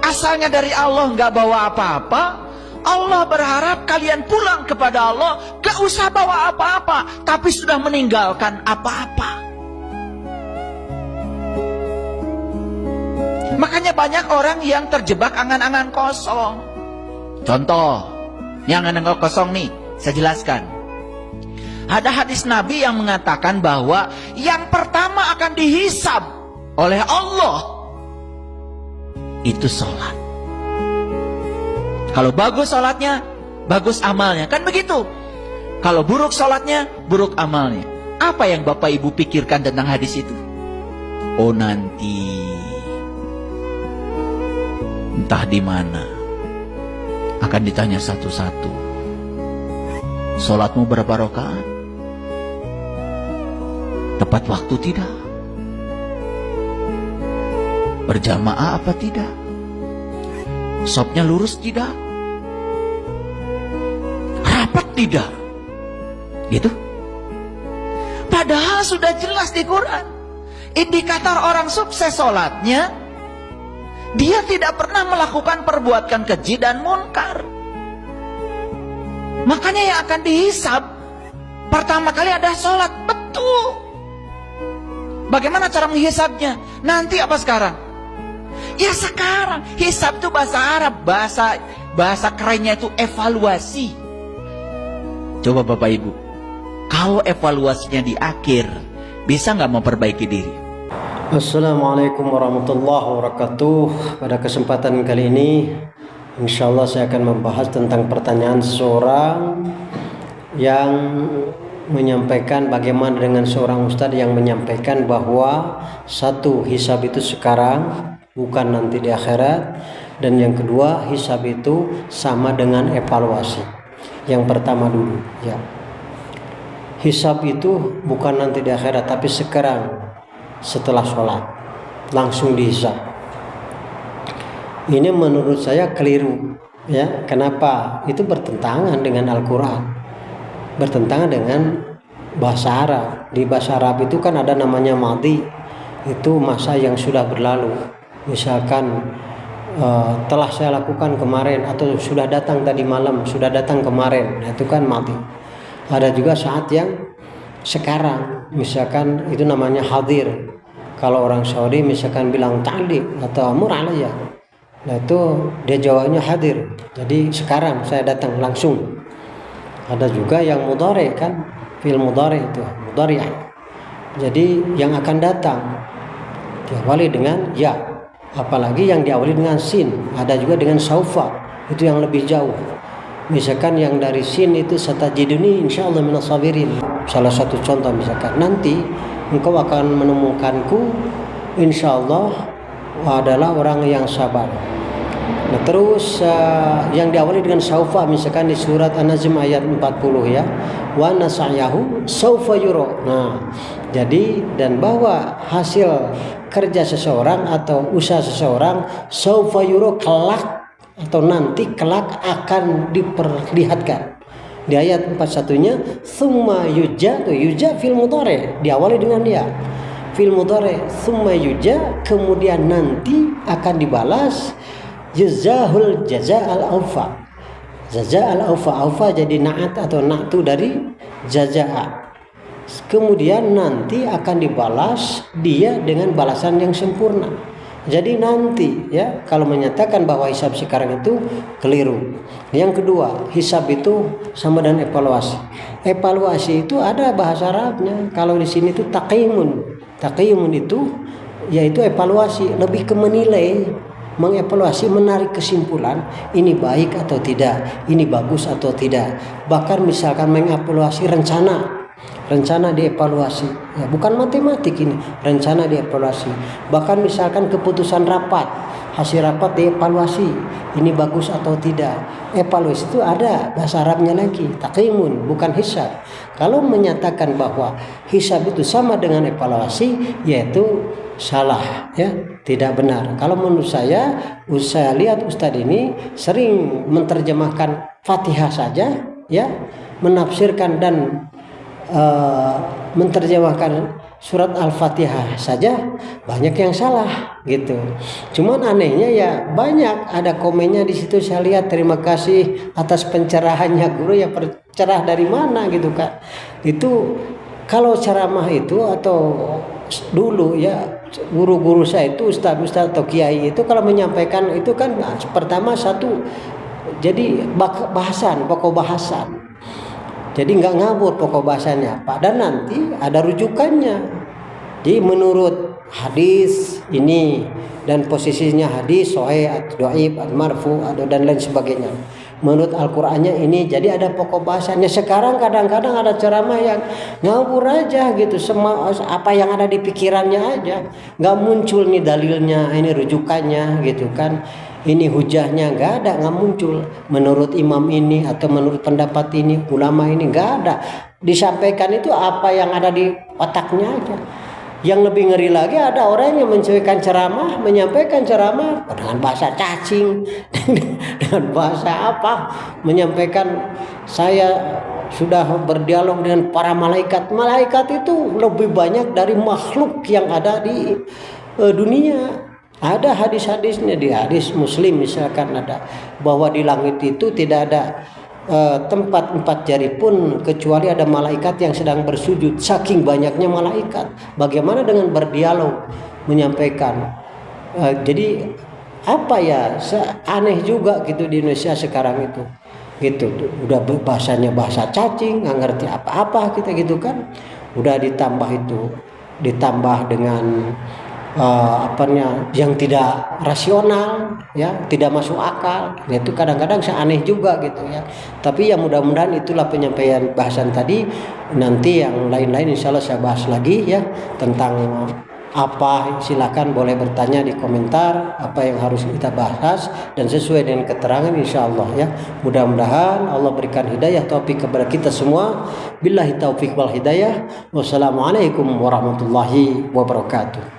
asalnya dari Allah, nggak bawa apa-apa. Allah berharap kalian pulang kepada Allah, gak usah bawa apa-apa, tapi sudah meninggalkan apa-apa. Makanya banyak orang yang terjebak angan-angan kosong. Contoh, yang angan-angan kosong nih, saya jelaskan. Ada hadis Nabi yang mengatakan bahwa yang pertama akan dihisab oleh Allah itu sholat. Kalau bagus sholatnya, bagus amalnya. Kan begitu. Kalau buruk sholatnya, buruk amalnya. Apa yang Bapak Ibu pikirkan tentang hadis itu? Oh, nanti entah di mana akan ditanya satu-satu. Sholatmu berapa rakaat? Tepat waktu tidak? Berjamaah apa tidak? Shopnya lurus tidak? Rapat tidak? Gitu. Padahal sudah jelas di Quran. Indikator orang sukses sholatnya, dia tidak pernah melakukan perbuatan keji dan munkar. Makanya yang akan dihisab pertama kali ada sholat. Betul. Bagaimana cara menghisabnya? Nanti apa sekarang? Ya sekarang. Hisab itu bahasa Arab. Bahasa kerennya itu evaluasi. Coba Bapak Ibu, kalau evaluasinya di akhir, bisa nggak memperbaiki diri? Assalamualaikum warahmatullahi wabarakatuh. Pada kesempatan kali ini, insya Allah saya akan membahas tentang pertanyaan seseorang yang menyampaikan bagaimana dengan seorang ustadz yang menyampaikan bahwa satu, hisab itu sekarang, bukan nanti di akhirat. Dan yang kedua, hisab itu sama dengan evaluasi. Yang pertama dulu, ya, hisab itu bukan nanti di akhirat, tapi sekarang, setelah sholat langsung dihisab. Ini menurut saya keliru, ya. Kenapa? Itu bertentangan dengan Al-Quran, bertentangan dengan bahasa Arab. Di bahasa Arab itu kan ada namanya madhi, itu masa yang sudah berlalu. Misalkan telah saya lakukan kemarin, atau sudah datang tadi malam, sudah datang kemarin, itu kan madhi. Ada juga saat yang sekarang, misalkan itu namanya hadir. Kalau orang Saudi misalkan bilang ta'liq atau amur alayya, nah itu dia jawabnya hadir. Jadi sekarang saya datang langsung. Ada juga yang mudhari, kan fi'il mudhari itu mudhari'. Jadi yang akan datang diawali dengan ya, apalagi yang diawali dengan sin. Ada juga dengan saufa, itu yang lebih jauh. Misalkan yang dari sin itu satajiduni insyaallah minas sabirin. Salah satu contoh, misalkan nanti engkau akan menemukanku insyaallah adalah orang yang sabar. Nah, terus yang diawali dengan saufa, misalkan di surat An-Najm ayat 40, ya, wa nasa'yahu saufa yura. Nah, jadi dan bahwa hasil kerja seseorang atau usaha seseorang saufa yura, kelak atau nanti kelak akan diperlihatkan. Di ayat 41-nya summa yuja, tuh yuja fil mudhari, diawali dengan dia fil mudhari, summa yuja, kemudian nanti akan dibalas jazahul jaza'al awfa. Jaza'al awfa, awfa jadi na'at atau na'tu dari jaza'a. Kemudian nanti akan dibalas dia dengan balasan yang sempurna. Jadi nanti, ya, kalau menyatakan bahwa hisab sekarang itu keliru. Yang kedua, hisab itu sama dengan evaluasi. Evaluasi itu ada bahasa Arabnya. Kalau di sini itu taqimun. Taqimun itu yaitu evaluasi, lebih ke menilai, mengevaluasi, menarik kesimpulan ini baik atau tidak, ini bagus atau tidak. Bahkan misalkan mengevaluasi rencana dievaluasi, ya, bukan matematik ini, rencana dievaluasi. Bahkan misalkan keputusan rapat, hasil rapat dievaluasi, ini bagus atau tidak. Evaluasi itu ada bahasa Arabnya lagi, taqimun, bukan hisab. Kalau menyatakan bahwa hisab itu sama dengan evaluasi, yaitu salah, ya, tidak benar. Kalau menurut saya lihat Ustadz ini sering menerjemahkan Fatihah saja, ya, menafsirkan dan menerjemahkan surat Al-Fatihah saja banyak yang salah gitu. Cuman anehnya ya banyak ada komennya di situ, saya lihat terima kasih atas pencerahannya guru, ya cerah dari mana gitu Kak. Itu kalau ceramah itu atau dulu ya guru-guru saya itu ustaz-ustaz atau kiai itu kalau menyampaikan itu kan pertama satu jadi pokok bahasan. Jadi nggak ngabur pokok bahasanya, dan nanti ada rujukannya. Jadi menurut hadis ini dan posisinya hadis sahih atau dhaif atau marfu atau dan lain sebagainya. Menurut Al-Qur'annya ini, jadi ada pokok bahasanya. Sekarang kadang-kadang ada ceramah yang ngawur aja gitu, semua apa yang ada di pikirannya aja, nggak muncul nih dalilnya, ini rujukannya gitu kan. Ini hujahnya nggak ada, nggak muncul. Menurut imam ini atau menurut pendapat ini, ulama ini nggak ada. Disampaikan itu apa yang ada di otaknya aja. Yang lebih ngeri lagi ada orang yang menyampaikan ceramah dengan bahasa cacing, dengan bahasa apa, menyampaikan saya sudah berdialog dengan para malaikat. Malaikat itu lebih banyak dari makhluk yang ada di dunia. Ada hadis-hadisnya, di hadis Muslim misalkan ada bahwa di langit itu tidak ada tempat 4 jari pun kecuali ada malaikat yang sedang bersujud, saking banyaknya malaikat. Bagaimana dengan berdialog, menyampaikan? Jadi apa ya, aneh juga gitu di Indonesia sekarang itu gitu, udah bahasanya bahasa cacing, nggak ngerti apa-apa kita gitu kan. Udah ditambah dengan yang tidak rasional, ya tidak masuk akal. Itu kadang-kadang aneh juga gitu ya. Tapi ya mudah-mudahan itulah penyampaian bahasan tadi. Nanti yang lain-lain insya Allah saya bahas lagi ya tentang apa. Silakan boleh bertanya di komentar apa yang harus kita bahas dan sesuai dengan keterangan insya Allah ya. Mudah-mudahan Allah berikan hidayah taufik kepada kita semua. Billahi taufik wal hidayah. Wassalamualaikum warahmatullahi wabarakatuh.